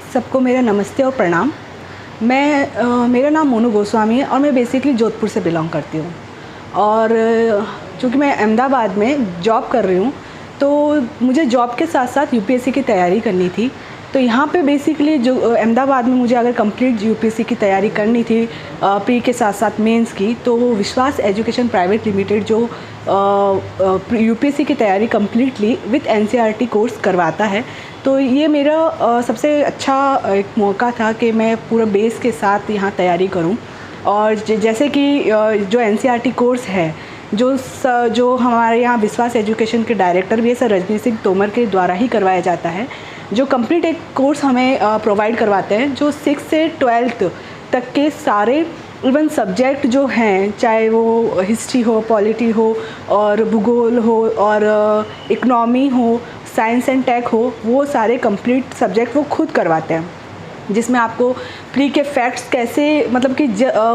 सबको मेरा नमस्ते और प्रणाम। मेरा नाम मोनू गोस्वामी है और मैं बेसिकली जोधपुर से बिलोंग करती हूँ। और चूँकि मैं अहमदाबाद में जॉब कर रही हूँ, तो मुझे जॉब के साथ साथ यूपीएससी की तैयारी करनी थी। तो यहाँ पे बेसिकली जो अहमदाबाद में मुझे अगर कंप्लीट यूपीएससी की तैयारी करनी थी प्री के साथ साथ मेंस की, तो विश्वास एजुकेशन प्राइवेट लिमिटेड जो यूपीएससी की तैयारी कम्प्लीटली विथ एनसीईआरटी कोर्स करवाता है, तो ये मेरा सबसे अच्छा एक मौका था कि मैं पूरा बेस के साथ यहाँ तैयारी करूँ। और जैसे कि जो एनसीईआरटी कोर्स है जो हमारे यहाँ विश्वास एजुकेशन के डायरेक्टर भी है सर रजनी सिंह तोमर के द्वारा ही करवाया जाता है, जो कंप्लीट एक कोर्स हमें प्रोवाइड करवाते हैं, जो 6 से 12th तक के सारे इवन सब्जेक्ट जो हैं, चाहे वो हिस्ट्री हो, पॉलिटी हो और भूगोल हो और इकोनॉमी हो, साइंस एंड टेक हो, वो सारे कंप्लीट सब्जेक्ट वो खुद करवाते हैं। जिसमें आपको प्री के फैक्ट्स कैसे, मतलब कि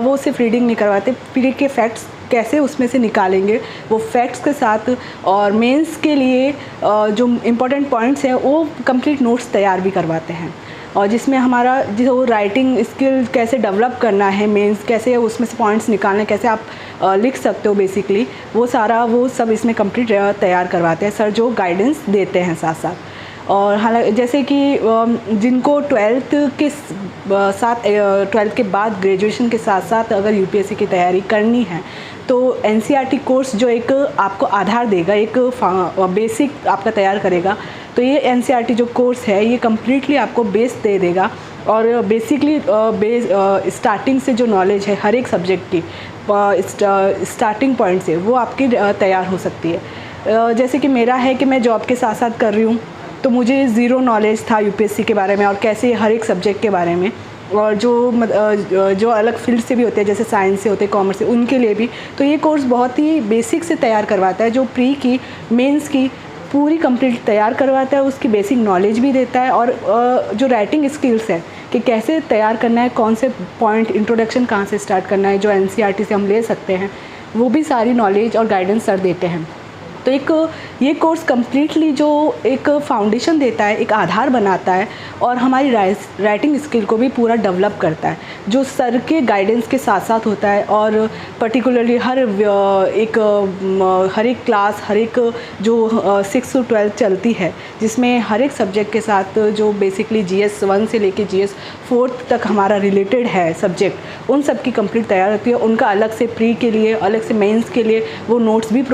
वो सिर्फ रीडिंग नहीं करवाते, प्री के फैक्ट्स कैसे उसमें से निकालेंगे वो फैक्ट्स के साथ, और मेंस के लिए जो इम्पोर्टेंट पॉइंट्स हैं वो कंप्लीट नोट्स तैयार भी करवाते हैं। और जिसमें हमारा जो राइटिंग स्किल कैसे डेवलप करना है, मेंस कैसे उसमें से पॉइंट्स निकालने, कैसे आप लिख सकते हो, बेसिकली वो सब इसमें कंप्लीट तैयार करवाते हैं सर, जो गाइडेंस देते हैं साथ साथ। और हालांकि जैसे कि जिनको 12th के बाद ग्रेजुएशन के साथ साथ अगर यूपीएससी की तैयारी करनी है, तो एनसीईआरटी कोर्स जो एक आपको आधार देगा, एक बेसिक आपका तैयार करेगा, तो ये एनसीईआरटी जो कोर्स है ये कम्प्लीटली आपको बेस दे देगा। और बेसिकली स्टार्टिंग से जो नॉलेज है हर एक सब्जेक्ट की स्टार्टिंग पॉइंट से वो आपकी तैयार हो सकती है। जैसे कि मेरा है कि मैं जॉब के साथ साथ कर रही हूँ, तो मुझे ज़ीरो नॉलेज था यूपीएससी के बारे में और कैसे हर एक सब्जेक्ट के बारे में, और जो अलग फील्ड से भी होते हैं, जैसे साइंस से होते हैं, कॉमर्स से, उनके लिए भी। तो ये कोर्स बहुत ही बेसिक से तैयार करवाता है, जो प्री की मेंस की पूरी कंप्लीट तैयार करवाता है, उसकी बेसिक नॉलेज भी देता है। और जो राइटिंग स्किल्स है कि कैसे तैयार करना है, कौन से पॉइंट, इंट्रोडक्शन कहाँ से स्टार्ट करना है, जो एनसीईआरटी से हम ले सकते हैं, वो भी सारी नॉलेज और गाइडेंस सर देते हैं। तो ये कोर्स कम्प्लीटली जो एक फाउंडेशन देता है, एक आधार बनाता है और हमारी राइटिंग स्किल को भी पूरा डेवलप करता है, जो सर के गाइडेंस के साथ साथ होता है। और पर्टिकुलरली हर एक क्लास, हर एक जो 6 to 12 चलती है, जिसमें हर एक सब्जेक्ट के साथ जो बेसिकली GS 1 से लेके GS 4 तक हमारा रिलेटेड है सब्जेक्ट, उन सब की कंप्लीट तैयार होती है। उनका अलग से प्री के लिए, अलग से मेंस के लिए वो नोट्स भी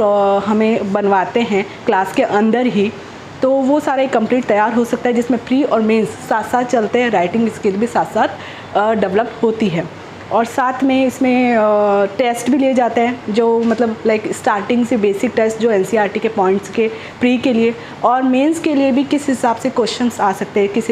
हमें बनवाते हैं क्लास के अंदर ही। तो वो सारे कंप्लीट तैयार हो सकता है, जिसमें प्री और मेंस साथ साथ चलते हैं, राइटिंग स्किल भी साथ साथ डेवलप होती है। और साथ में इसमें टेस्ट भी लिए जाते हैं, जो मतलब लाइक स्टार्टिंग से बेसिक टेस्ट जो एनसीईआरटी के पॉइंट्स के प्री के लिए और मेंस के लिए भी किस हिसाब से क्वेश्चंस आ सकते हैं, किस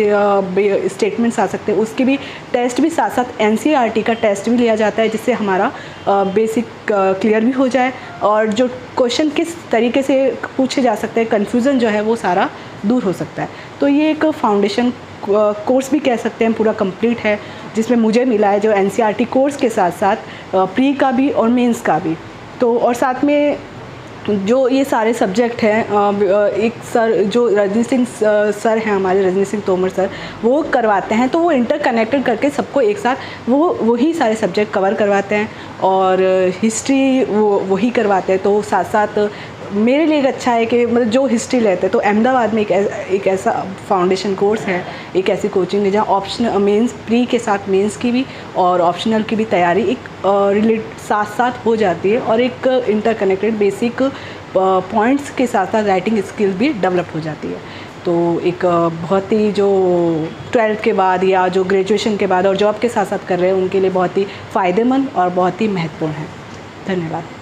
स्टेटमेंट्स आ सकते हैं, उसकी भी टेस्ट भी साथ साथ एनसीईआरटी का टेस्ट भी लिया जाता है, जिससे हमारा बेसिक क्लियर भी हो जाए और जो क्वेश्चन किस तरीके से पूछे जा सकते हैं, कन्फ्यूज़न जो है वो सारा दूर हो सकता है। तो ये एक फाउंडेशन कोर्स भी कह सकते हैं, पूरा कंप्लीट है, जिसमें मुझे मिला है, जो एनसीईआरटी कोर्स के साथ साथ प्री का भी और मेंस का भी। तो और साथ में जो ये सारे सब्जेक्ट हैं, एक सर जो रजनी सिंह सर हैं हमारे, रजनी सिंह तोमर सर, वो करवाते हैं। तो वो इंटरकनेक्टेड करके सबको एक साथ वही सारे सब्जेक्ट कवर करवाते हैं। और हिस्ट्री वही करवाते हैं। तो साथ साथ मेरे लिए अच्छा है कि मतलब जो हिस्ट्री लेते हैं, तो अहमदाबाद में एक ऐसा फाउंडेशन कोर्स है, एक ऐसी कोचिंग है जहाँ ऑप्शनल मेंस, प्री के साथ मेंस की भी और ऑप्शनल की भी तैयारी एक साथ साथ हो जाती है, और एक इंटरकनेक्टेड बेसिक पॉइंट्स के साथ साथ राइटिंग स्किल भी डेवलप हो जाती है। तो एक बहुत ही जो 12th के बाद या जो ग्रेजुएशन के बाद और जॉब के साथ साथ कर रहे हैं, उनके लिए बहुत ही फ़ायदेमंद और बहुत ही महत्वपूर्ण है। धन्यवाद।